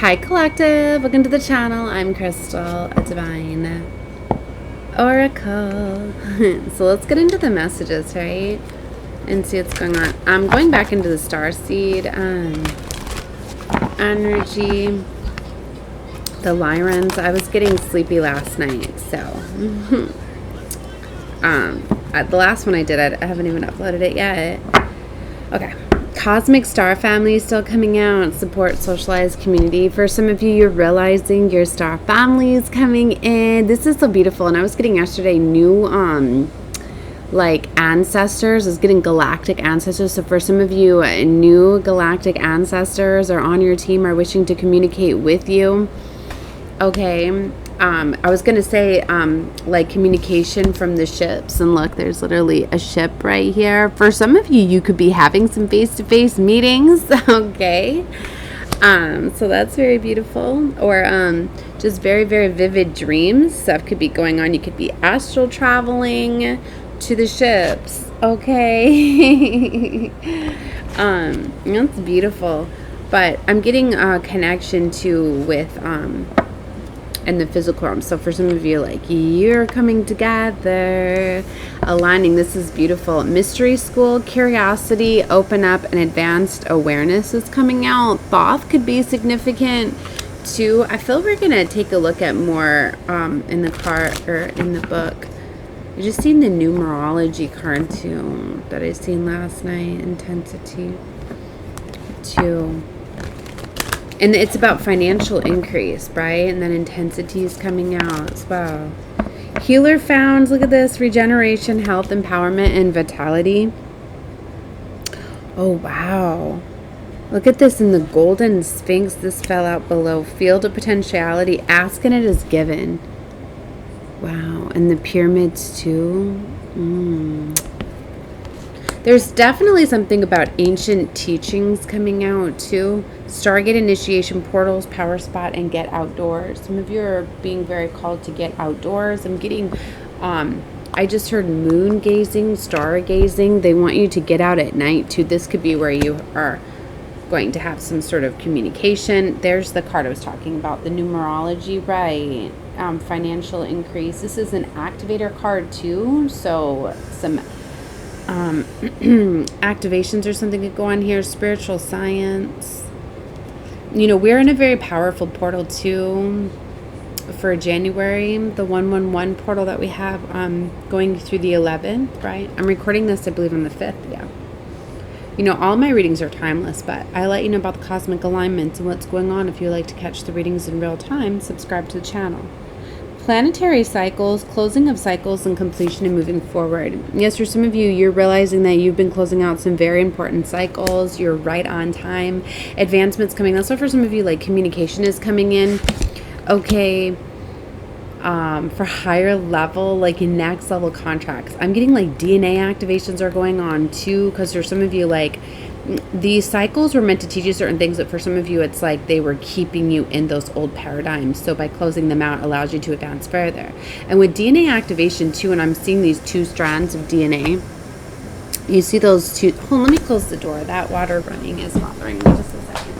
Hi Collective, welcome to the channel. I'm Crystal, a divine oracle. So let's get into the messages, right? And see what's going on. I'm going back into the starseed energy. The Lyrans. I was getting sleepy last night, so the last one I did, I haven't even uploaded it yet. Okay. Cosmic star family is still coming out. Support socialized community. For some of you, you're realizing your star family is coming in. This is so beautiful. And I was getting yesterday new like ancestors. I was getting galactic ancestors. So for some of you, new galactic ancestors are on your team, are wishing to communicate with you. Okay. I was going to say, like communication from the ships. And look, there's literally a ship right here. For some of you, you could be having some face-to-face meetings. Okay. So that's very beautiful. Or just very, very vivid dreams. Stuff could be going on. You could be astral traveling to the ships. Okay. That's beautiful. But I'm getting a connection too with... in the physical realm. So for some of you, like, you're coming together, aligning. This is beautiful. Mystery school, curiosity, open up, and advanced awareness is coming out. Thoth could be significant too. I feel we're gonna take a look at more in the card or in the book. I just seen the numerology card too that I seen last night. Intensity too. And it's about financial increase, right? And then intensity is coming out as well. Healer found, look at this, regeneration, health, empowerment, and vitality. Oh, wow. Look at this in the golden sphinx. This fell out below. Field of potentiality. Ask and it is given. Wow. And the pyramids too. There's definitely something about ancient teachings coming out too. Stargate initiation, portals, power spot, and get outdoors. Some of you are being very called to get outdoors. I'm getting, I just heard moon gazing, star gazing. They want you to get out at night too. This could be where you are going to have some sort of communication. There's the card I was talking about, the numerology, right? Financial increase. This is an activator card too. So some activations or something could go on here. Spiritual science. You know, we're in a very powerful portal too for January, the 111 portal that we have going through the 11th, right? I'm recording this, I believe, on the 5th. Yeah. You know, all my readings are timeless, but I let you know about the cosmic alignments and what's going on. If you like to catch the readings in real time, subscribe to the channel. Planetary cycles, closing of cycles, and completion and moving forward. Yes, for some of you, you're realizing that you've been closing out some very important cycles. You're right on time. Advancements coming. Also, for some of you, like, communication is coming in. Okay. For higher level, like next level contracts. I'm getting like DNA activations are going on too, because for some of you, like, these cycles were meant to teach you certain things, but for some of you, it's like they were keeping you in those old paradigms. So by closing them out allows you to advance further. And with DNA activation too, and I'm seeing these two strands of DNA. You see those two. Oh, let me close the door. That water running is bothering me. Just a second.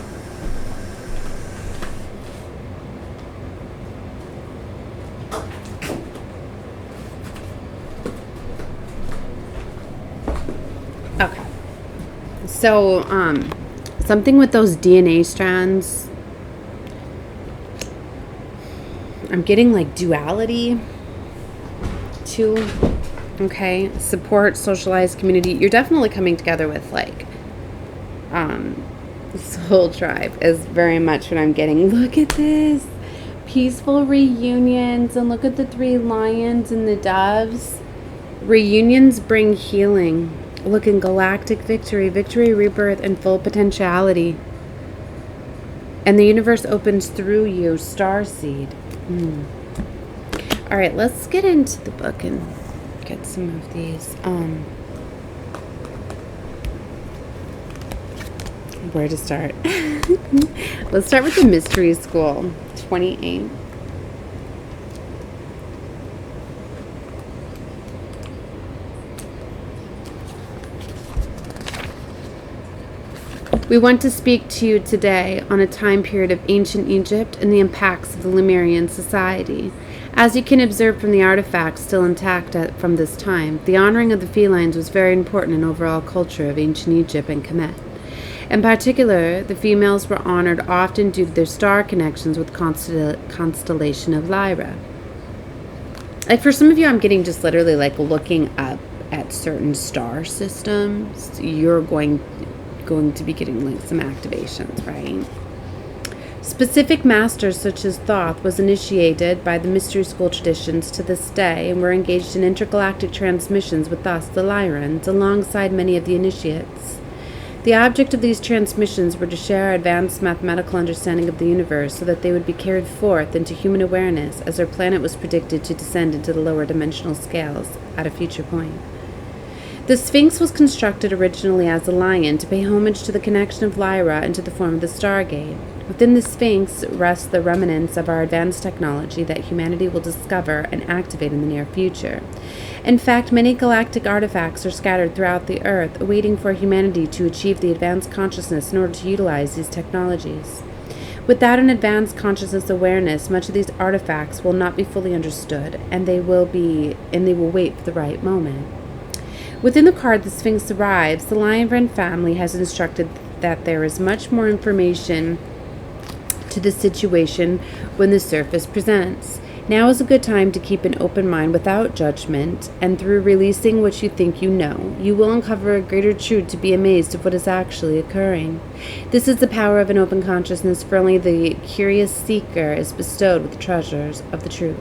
Okay. So, something with those DNA strands, I'm getting like duality too. Okay. Support, socialized community. You're definitely coming together with like, soul tribe is very much what I'm getting. Look at this. Peaceful reunions. And look at the 3 lions and the doves. Reunions bring healing. Look in galactic victory, victory, rebirth, and full potentiality. And the universe opens through you, starseed. All right, let's get into the book and get some of these. Where to start? Let's start with the Mystery School, 28. We want to speak to you today on a time period of ancient Egypt and the impacts of the Lemurian society. As you can observe from the artifacts still intact from this time, the honoring of the felines was very important in overall culture of ancient Egypt and Kemet. In particular, the females were honored often due to their star connections with constellation of Lyra. Like for some of you, I'm getting just literally like looking up at certain star systems. You're going to be getting like some activations, right? Specific masters such as Thoth was initiated by the mystery school traditions to this day and were engaged in intergalactic transmissions with us, the Lyrans, alongside many of the initiates. The object of these transmissions were to share our advanced mathematical understanding of the universe so that they would be carried forth into human awareness as our planet was predicted to descend into the lower dimensional scales at a future point. The Sphinx was constructed originally as a lion to pay homage to the connection of Lyra into the form of the Stargate. Within the Sphinx rests the remnants of our advanced technology that humanity will discover and activate in the near future. In fact, many galactic artifacts are scattered throughout the Earth, awaiting for humanity to achieve the advanced consciousness in order to utilize these technologies. Without an advanced consciousness awareness, much of these artifacts will not be fully understood, and they will wait for the right moment. Within the card The Sphinx Arrives, the Lyran family has instructed that there is much more information to the situation when the surface presents. Now is a good time to keep an open mind without judgment, and through releasing what you think you know, you will uncover a greater truth to be amazed at what is actually occurring. This is the power of an open consciousness, for only the curious seeker is bestowed with the treasures of the truth.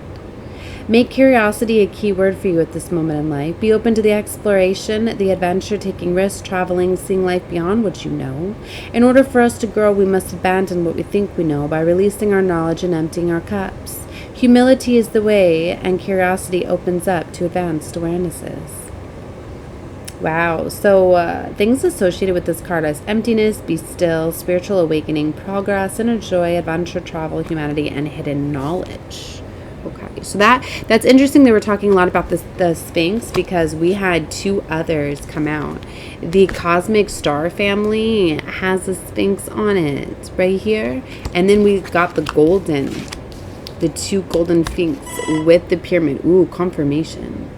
Make curiosity a key word for you at this moment in life. Be open to the exploration, the adventure, taking risks, traveling, seeing life beyond what you know. In order for us to grow, we must abandon what we think we know by releasing our knowledge and emptying our cups. Humility is the way, and curiosity opens up to advanced awarenesses. Wow, so things associated with this card as emptiness, be still, spiritual awakening, progress, inner joy, adventure, travel, humanity, and hidden knowledge. Okay, so that's interesting. They were talking a lot about the Sphinx because we had two others come out. The Cosmic Star family has a Sphinx on it right here, and then we got the two golden Sphinx with the pyramid. Ooh, confirmation.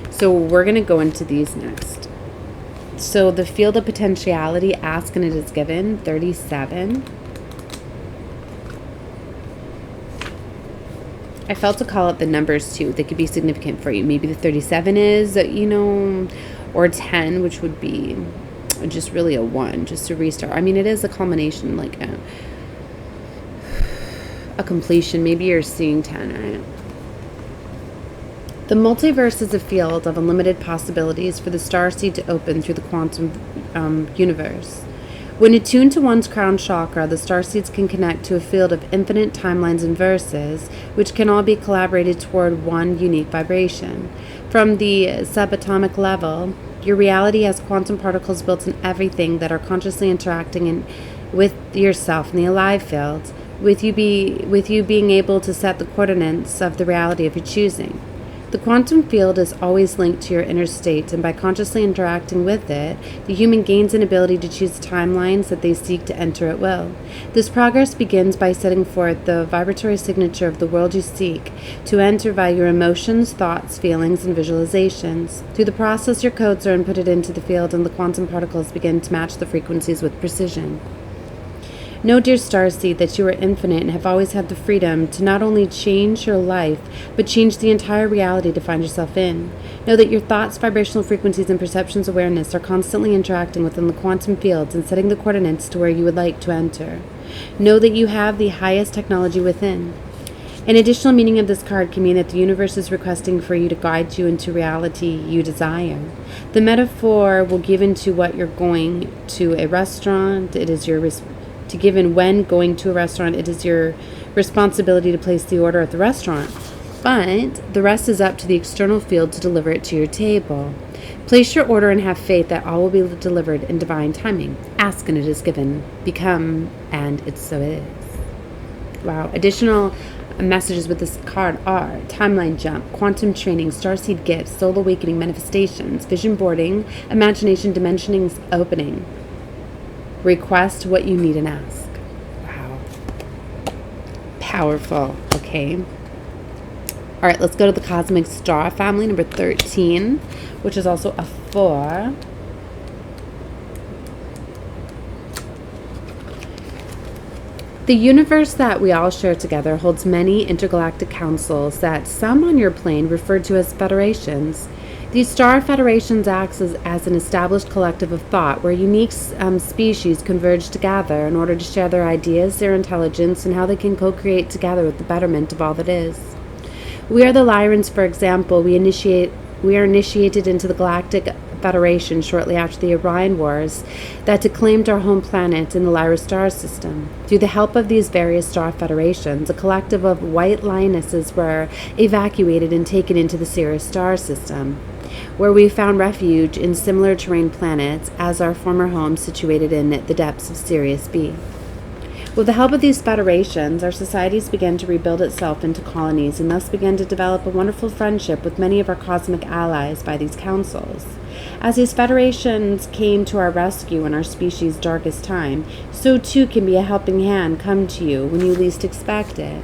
So we're going to go into these next. So the field of potentiality, ask and it is given, 37. I felt to call out the numbers too. They could be significant for you. Maybe the 37 is, or 10, which would be just really a 1, just a restart. I mean, it is a culmination, like a completion. Maybe you're seeing 10, right? The multiverse is a field of unlimited possibilities for the starseed to open through the quantum universe. When attuned to one's crown chakra, the starseeds can connect to a field of infinite timelines and verses, which can all be collaborated toward one unique vibration. From the subatomic level, your reality has quantum particles built in everything that are consciously interacting with yourself in the alive field, with you being able to set the coordinates of the reality of your choosing. The quantum field is always linked to your inner state, and by consciously interacting with it, the human gains an ability to choose timelines that they seek to enter at will. This progress begins by setting forth the vibratory signature of the world you seek to enter via your emotions, thoughts, feelings, and visualizations. Through the process, your codes are inputted into the field, and the quantum particles begin to match the frequencies with precision. Know, dear starseed, that you are infinite and have always had the freedom to not only change your life, but change the entire reality to find yourself in. Know that your thoughts, vibrational frequencies, and perceptions awareness are constantly interacting within the quantum fields and setting the coordinates to where you would like to enter. Know that you have the highest technology within. An additional meaning of this card can mean that the universe is requesting for you to guide you into reality you desire. The metaphor will give into what you're going to a restaurant. It is your when going to a restaurant, it is your responsibility to place the order at the restaurant, but the rest is up to the external field to deliver it to your table. Place your order and have faith that all will be delivered in divine timing. Ask and it is given. Become and it so is. Wow. Additional messages with this card are timeline jump, quantum training, starseed gifts, soul awakening, manifestations, vision boarding, imagination dimensionings opening. Request what you need and ask. Wow. Powerful. Okay. All right, let's go to the cosmic star family, number 13, which is also a 4. The universe that we all share together holds many intergalactic councils that some on your plane refer to as federations. These star federations act as an established collective of thought where unique species converge together in order to share their ideas, their intelligence, and how they can co-create together with the betterment of all that is. We are the Lyrans, for example. We are initiated into the Galactic Federation shortly after the Orion Wars that declaimed our home planet in the Lyra star system. Through the help of these various star federations, a collective of white lionesses were evacuated and taken into the Sirius star system, where we found refuge in similar terrain planets as our former home situated in the depths of Sirius B. With the help of these federations, our societies began to rebuild itself into colonies and thus began to develop a wonderful friendship with many of our cosmic allies by these councils. As these federations came to our rescue in our species' darkest time, so too can be a helping hand come to you when you least expect it.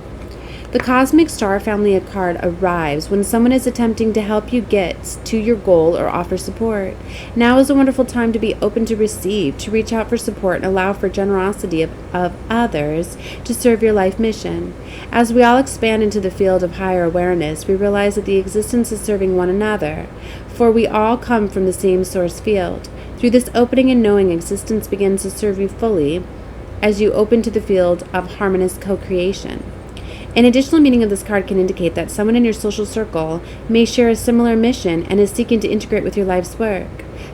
The Cosmic Star Family card arrives when someone is attempting to help you get to your goal or offer support. Now is a wonderful time to be open to receive, to reach out for support and allow for generosity of others to serve your life mission. As we all expand into the field of higher awareness, we realize that the existence is serving one another, for we all come from the same source field. Through this opening and knowing, existence begins to serve you fully as you open to the field of harmonious co-creation. An additional meaning of this card can indicate that someone in your social circle may share a similar mission and is seeking to integrate with your life's work.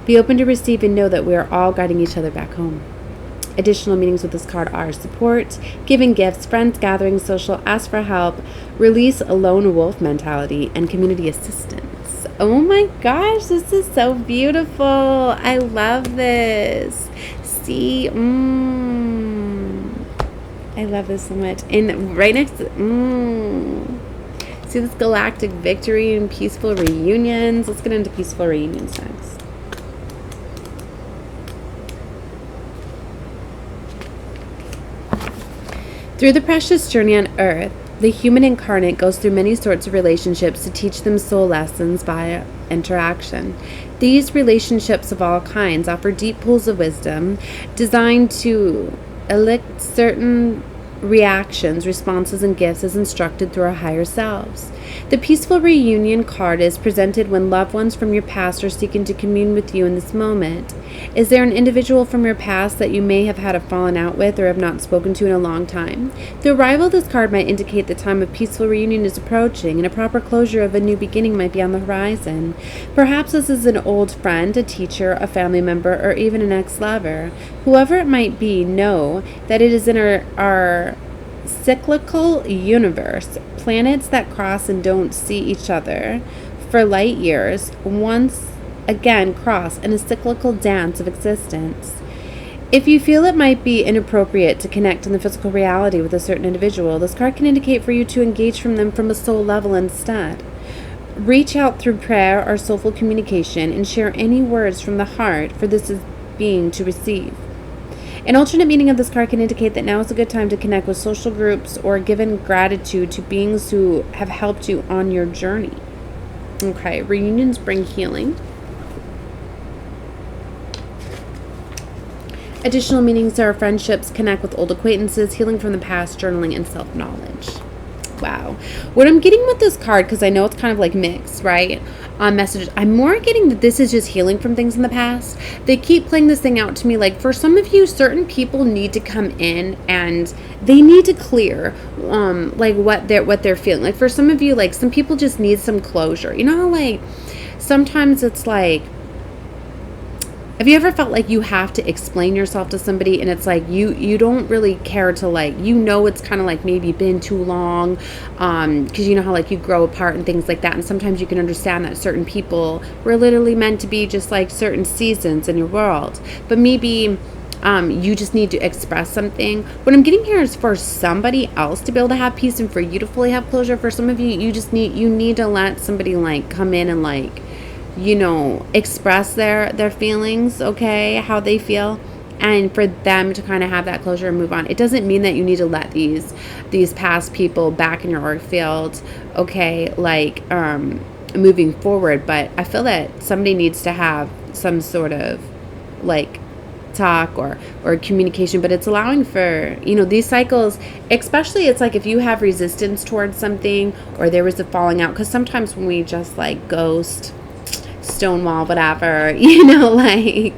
Be open to receive and know that we are all guiding each other back home. Additional meanings with this card are support, giving gifts, friends gathering, social, ask for help, release a lone wolf mentality, and community assistance. Oh my gosh, this is so beautiful. I love this. See, I love this so much. And right next to, see this galactic victory and peaceful reunions. Let's get into peaceful reunions next. Through the precious journey on Earth, the human incarnate goes through many sorts of relationships to teach them soul lessons via interaction. These relationships of all kinds offer deep pools of wisdom designed to elicit certain reactions, responses, and gifts as instructed through our higher selves. The peaceful reunion card is presented when loved ones from your past are seeking to commune with you in this moment. Is there an individual from your past that you may have had a falling out with or have not spoken to in a long time? The arrival of this card might indicate the time of peaceful reunion is approaching and a proper closure of a new beginning might be on the horizon. Perhaps this is an old friend, a teacher, a family member, or even an ex-lover. Whoever it might be, know that it is in our cyclical universe. Planets that cross and don't see each other for light years once again cross in a cyclical dance of existence. If you feel it might be inappropriate to connect in the physical reality with a certain individual, this card can indicate for you to engage from them from a soul level instead. Reach out through prayer or soulful communication and share any words from the heart for this being to receive. An alternate meaning of this card can indicate that now is a good time to connect with social groups or give in gratitude to beings who have helped you on your journey. Okay, reunions bring healing. Additional meanings are friendships, connect with old acquaintances, healing from the past, journaling, and self-knowledge. Wow. What I'm getting with this card, because I know it's kind of like mixed, right? Messages. I'm more getting that this is just healing from things in the past. They keep playing this thing out to me like for some of you, certain people need to come in and they need to clear like what they're feeling. Like for some of you, like some people just need some closure. You know how like sometimes it's like, have you ever felt like you have to explain yourself to somebody and it's like you don't really care to like, you know, it's kind of like maybe been too long because you know how like you grow apart and things like that, and sometimes you can understand that certain people were literally meant to be just like certain seasons in your world, but maybe you just need to express something. What I'm getting here is for somebody else to be able to have peace and for you to fully have closure. For some of you, you need to let somebody like come in and like, you know, express their feelings, okay, how they feel. and for them to kind of have that closure and move on. It doesn't mean that you need to let these past people back in your auric field, okay, like moving forward. But I feel that somebody needs to have some sort of like talk or communication, but it's allowing for, you know, these cycles, especially it's like if you have resistance towards something or there was a falling out, because sometimes when we just like ghost, stonewall, whatever, you know, like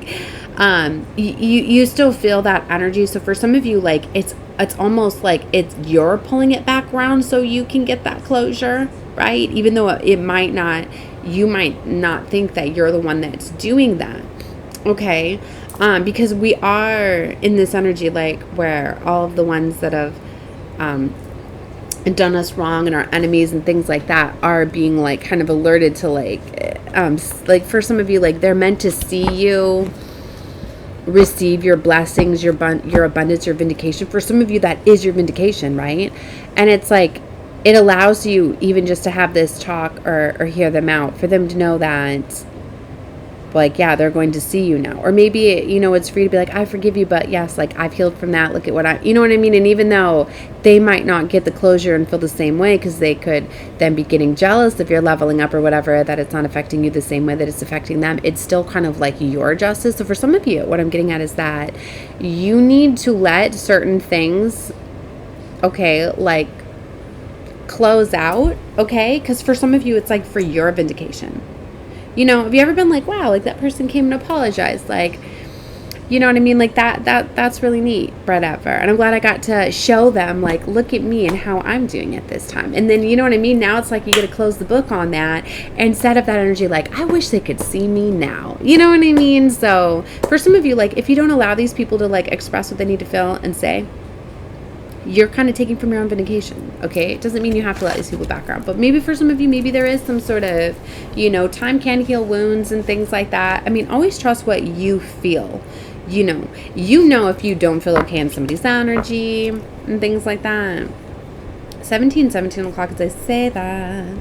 you still feel that energy. So for some of you, like it's almost like you're pulling it back around so you can get that closure, right? Even though it might not, you might not think that you're the one that's doing that, okay? Because we are in this energy, like where all of the ones that have done us wrong and our enemies and things like that are being like kind of alerted to like for some of you, like they're meant to see you receive your blessings, your abundance, your vindication. For some of you, that is your vindication, right? And it's like it allows you even just to have this talk or hear them out, for them to know that, like, yeah, they're going to see you now. Or maybe, you know, it's free to be like, I forgive you, but yes, like I've healed from that. Look at what you know what I mean? And even though they might not get the closure and feel the same way, because they could then be getting jealous if you're leveling up or whatever, that it's not affecting you the same way that it's affecting them, it's still kind of like your justice. So for some of you, what I'm getting at is that you need to let certain things, okay, like close out, okay? Because for some of you, it's like for your vindication. You know, have you ever been like, wow, like that person came and apologized, like, you know what I mean? Like that's really neat, whatever. And I'm glad I got to show them, like, look at me and how I'm doing it this time. And then, you know what I mean? Now it's like you get to close the book on that instead of that energy, like, I wish they could see me now. You know what I mean? So for some of you, like, if you don't allow these people to like express what they need to feel and say, you're kind of taking from your own vindication, okay? It doesn't mean you have to let these people back around, but maybe for some of you, maybe there is some sort of, you know, time can heal wounds and things like that. I mean, always trust what you feel. You know if you don't feel okay in somebody's energy and things like that. 17 o'clock as I say that.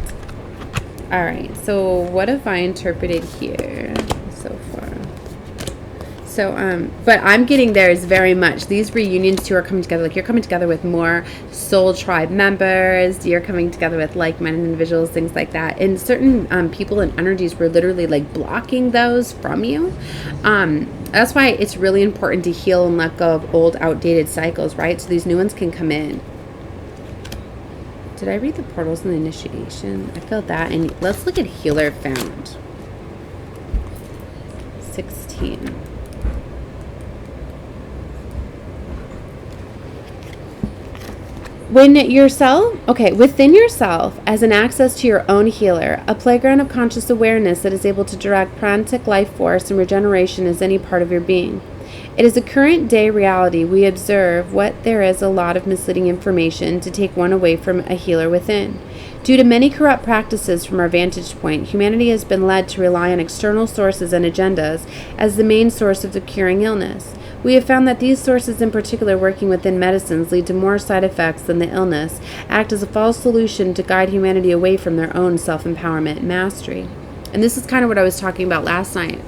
All right, so what have I interpreted here so far? So, but I'm getting there is very much these reunions too are coming together. Like, you're coming together with more soul tribe members. You're coming together with like-minded individuals, things like that. And certain people and energies were literally like blocking those from you. That's why it's really important to heal and let go of old, outdated cycles, right? So these new ones can come in. Did I read the portals and the initiation? I felt that. And let's look at healer found. 16. Within yourself, as an access to your own healer, a playground of conscious awareness that is able to direct pranic life force and regeneration as any part of your being. It is a current day reality. We observe what there is a lot of misleading information to take one away from a healer within. Due to many corrupt practices from our vantage point, humanity has been led to rely on external sources and agendas as the main source of the curing illness. We have found that these sources, in particular working within medicines, lead to more side effects than the illness, act as a false solution to guide humanity away from their own self-empowerment and mastery. And this is kind of what I was talking about last night,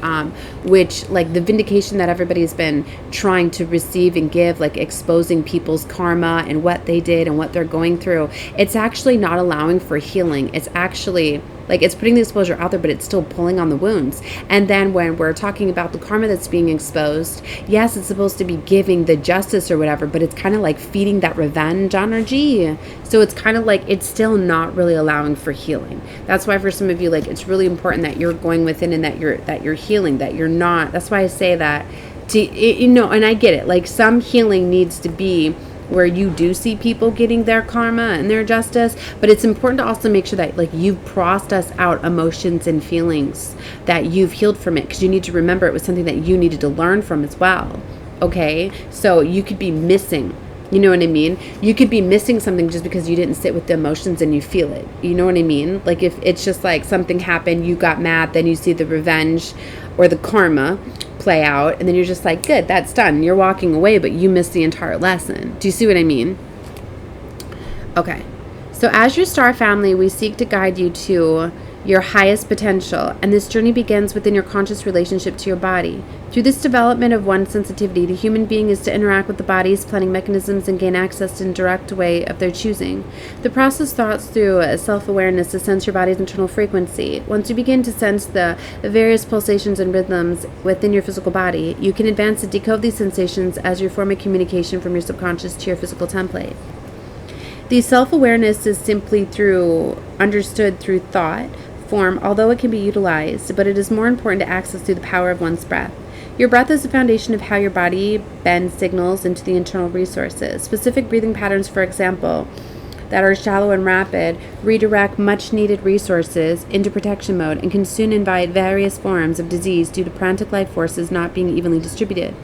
which, like, the vindication that everybody's been trying to receive and give, like exposing people's karma and what they did and what they're going through. It's actually not allowing for healing. It's actually, like, it's putting the exposure out there, but it's still pulling on the wounds. And then when we're talking about the karma that's being exposed, yes, it's supposed to be giving the justice or whatever, but it's kind of like feeding that revenge energy. So it's kind of like it's still not really allowing for healing. That's why for some of you, like, it's really important that you're going within and that you're healing, that you're not. That's why I say that, you know, and I get it. Like, some healing needs to be where you do see people getting their karma and their justice, but it's important to also make sure that, like, you've processed out emotions and feelings, that you've healed from it, because you need to remember it was something that you needed to learn from as well. Okay, so you could be missing, you know what I mean? You could be missing something just because you didn't sit with the emotions and you feel it. You know what I mean? Like, if it's just like something happened, you got mad, then you see the revenge or the karma play out, and then you're just like, good, that's done. You're walking away, but you missed the entire lesson. Do you see what I mean? Okay. So as your star family, we seek to guide you to your highest potential, and this journey begins within your conscious relationship to your body. Through this development of one's sensitivity, the human being is to interact with the body's planning mechanisms and gain access in a direct way of their choosing. The process thoughts through self-awareness to sense your body's internal frequency. Once you begin to sense the various pulsations and rhythms within your physical body, you can advance to decode these sensations as you form a communication from your subconscious to your physical template. The self-awareness is simply understood through thought form, although it can be utilized, but it is more important to access through the power of one's breath. Your breath is the foundation of how your body bends signals into the internal resources. Specific breathing patterns, for example, that are shallow and rapid, redirect much needed resources into protection mode and can soon invite various forms of disease due to frantic life forces not being evenly distributed.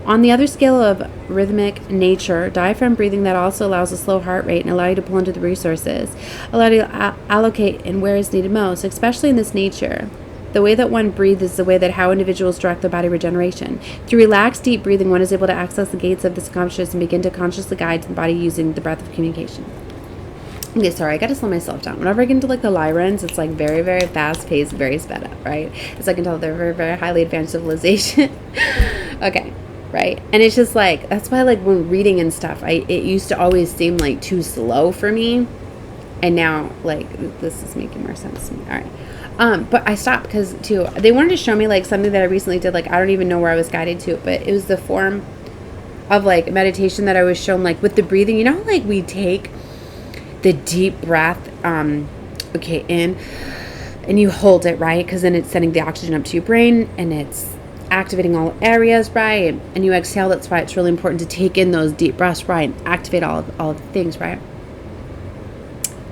On the other scale of rhythmic nature, diaphragm breathing that also allows a slow heart rate and allow you to pull into the resources, allow you to allocate and where is needed most, especially in this nature. The way that one breathes is the way that how individuals direct their body regeneration. Through relaxed, deep breathing, one is able to access the gates of the subconscious and begin to consciously guide the body using the breath of communication. Okay, sorry, I gotta slow myself down. Whenever I get into like the Lyrans, it's like very, very fast paced, very sped up, right? As I can tell, they're very, very highly advanced civilization. Okay. Right. And it's just like, that's why like when reading and stuff, it used to always seem like too slow for me. And now like this is making more sense to me. All right. But I stopped because too, they wanted to show me like something that I recently did. Like, I don't even know where I was guided to, but it was the form of like meditation that I was shown, like with the breathing, you know, like we take the deep breath, okay, in, and you hold it, right? Because then it's sending the oxygen up to your brain and it's activating all areas, right? And you exhale. That's why it's really important to take in those deep breaths, right? And activate all of the things, right?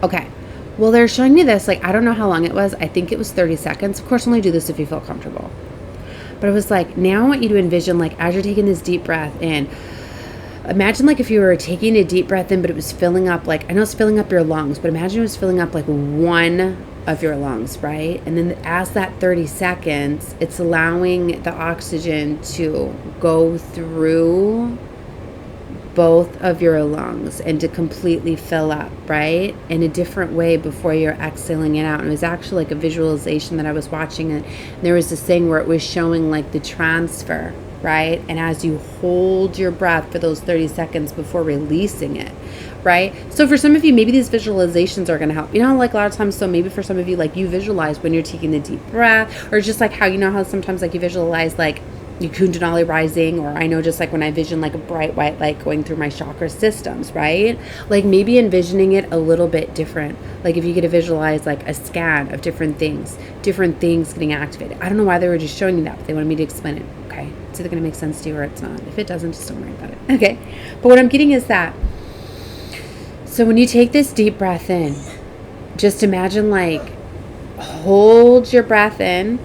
Okay. Well, they're showing me this, like, I don't know how long it was. I think it was 30 seconds. Of course, only do this if you feel comfortable. But it was like, now I want you to envision, like, as you're taking this deep breath in, imagine like if you were taking a deep breath in, but it was filling up, like, I know it's filling up your lungs, but imagine it was filling up like one of your lungs, right? And then as that 30 seconds, it's allowing the oxygen to go through both of your lungs and to completely fill up, right? In a different way before you're exhaling it out. And it was actually like a visualization that I was watching, and there was this thing where it was showing like the transfer, right? And as you hold your breath for those 30 seconds before releasing it, right? So for some of you, maybe these visualizations are going to help. You know, like a lot of times, so maybe for some of you, like you visualize when you're taking the deep breath, or just like how, you know, how sometimes like you visualize like you Kundalini rising, or I know just like when I vision like a bright white light going through my chakra systems, right? Like maybe envisioning it a little bit different. Like if you get to visualize like a scan of different things getting activated. I don't know why they were just showing me that, but they wanted me to explain it. Okay. It's either going to make sense to you or it's not. If it doesn't, just don't worry about it. Okay. But what I'm getting is that, so when you take this deep breath in, just imagine like hold your breath in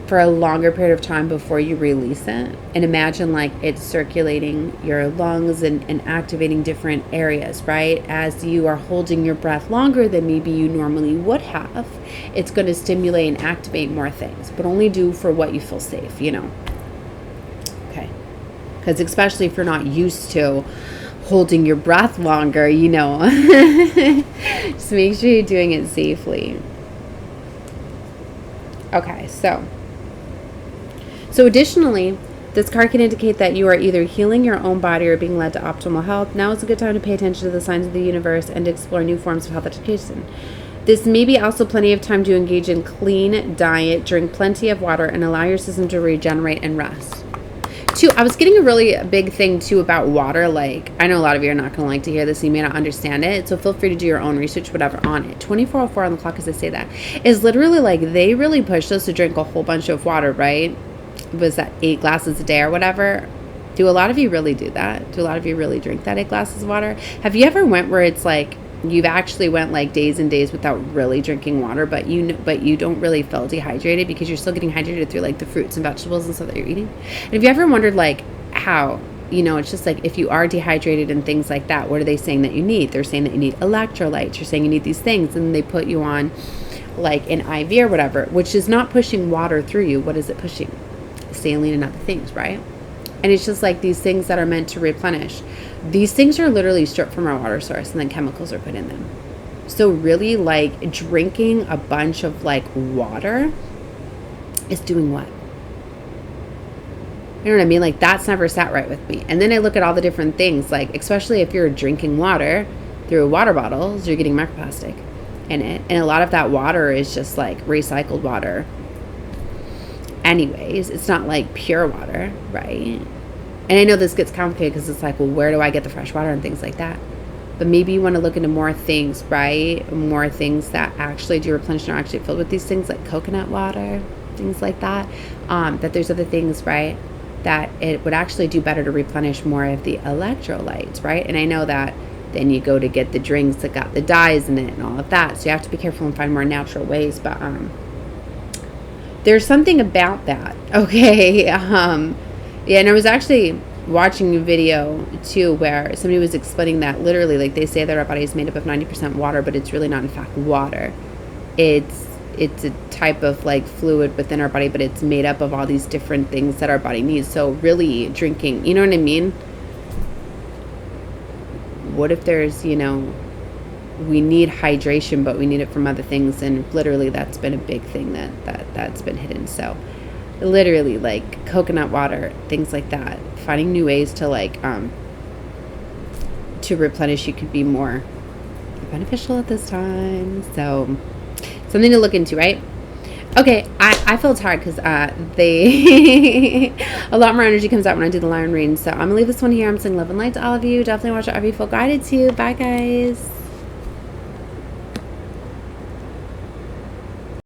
for a longer period of time before you release it, and imagine like it's circulating your lungs and activating different areas, right? As you are holding your breath longer than maybe you normally would have, it's going to stimulate and activate more things, but only do for what you feel safe, you know? Okay. Because especially if you're not used to holding your breath longer, you know, just make sure you're doing it safely. Okay, so additionally, this card can indicate that you are either healing your own body or being led to optimal health. Now is a good time to pay attention to the signs of the universe and to explore new forms of health education. This may be also plenty of time to engage in clean diet, drink plenty of water, and allow your system to regenerate and rest. Too, I was getting a really big thing too about water. Like, I know a lot of you are not going to like to hear this. You may not understand it. So feel free to do your own research, whatever, on it. 2404 on the clock as I say that is literally like they really pushed us to drink a whole bunch of water, right? Was that 8 glasses a day or whatever? Do a lot of you really do that? Do a lot of you really drink that 8 glasses of water? Have you ever went where it's like you've actually went like days and days without really drinking water, but you don't really feel dehydrated because you're still getting hydrated through like the fruits and vegetables and stuff that you're eating? And have you ever wondered like how, you know, it's just like if you are dehydrated and things like that, what are they saying that you need? They're saying that you need electrolytes. You're saying you need these things, and they put you on like an IV or whatever, which is not pushing water through you. What is it pushing? Saline and other things, right? And it's just like these things that are meant to replenish. These things are literally stripped from our water source, and then chemicals are put in them. So really, like, drinking a bunch of, like, water is doing what? You know what I mean? Like, that's never sat right with me. And then I look at all the different things, like, especially if you're drinking water through water bottles, you're getting microplastic in it. And a lot of that water is just, like, recycled water. Anyways, it's not, like, pure water, right? And I know this gets complicated because it's like, well, where do I get the fresh water and things like that? But maybe you want to look into more things, right? More things that actually do replenish and are actually filled with these things, like coconut water, things like that. That there's other things, right, that it would actually do better to replenish more of the electrolytes, right? And I know that then you go to get the drinks that got the dyes in it and all of that. So you have to be careful and find more natural ways. But there's something about that, okay? Yeah, and I was actually watching a video too where somebody was explaining that literally, like, they say that our body is made up of 90% water, but it's really not in fact water. It's a type of, like, fluid within our body, but it's made up of all these different things that our body needs. So really drinking, you know what I mean? What if there's, you know, we need hydration, but we need it from other things, and literally that's been a big thing that's been hidden. So literally, like, coconut water, things like that, finding new ways to, like, to replenish you could be more beneficial at this time. So something to look into, right? Okay, I feel tired because they a lot more energy comes out when I do the Lyran reading. So I'm gonna leave this one here. I'm sending love and light to all of you. Definitely watch whatever you feel guided to. Bye, guys.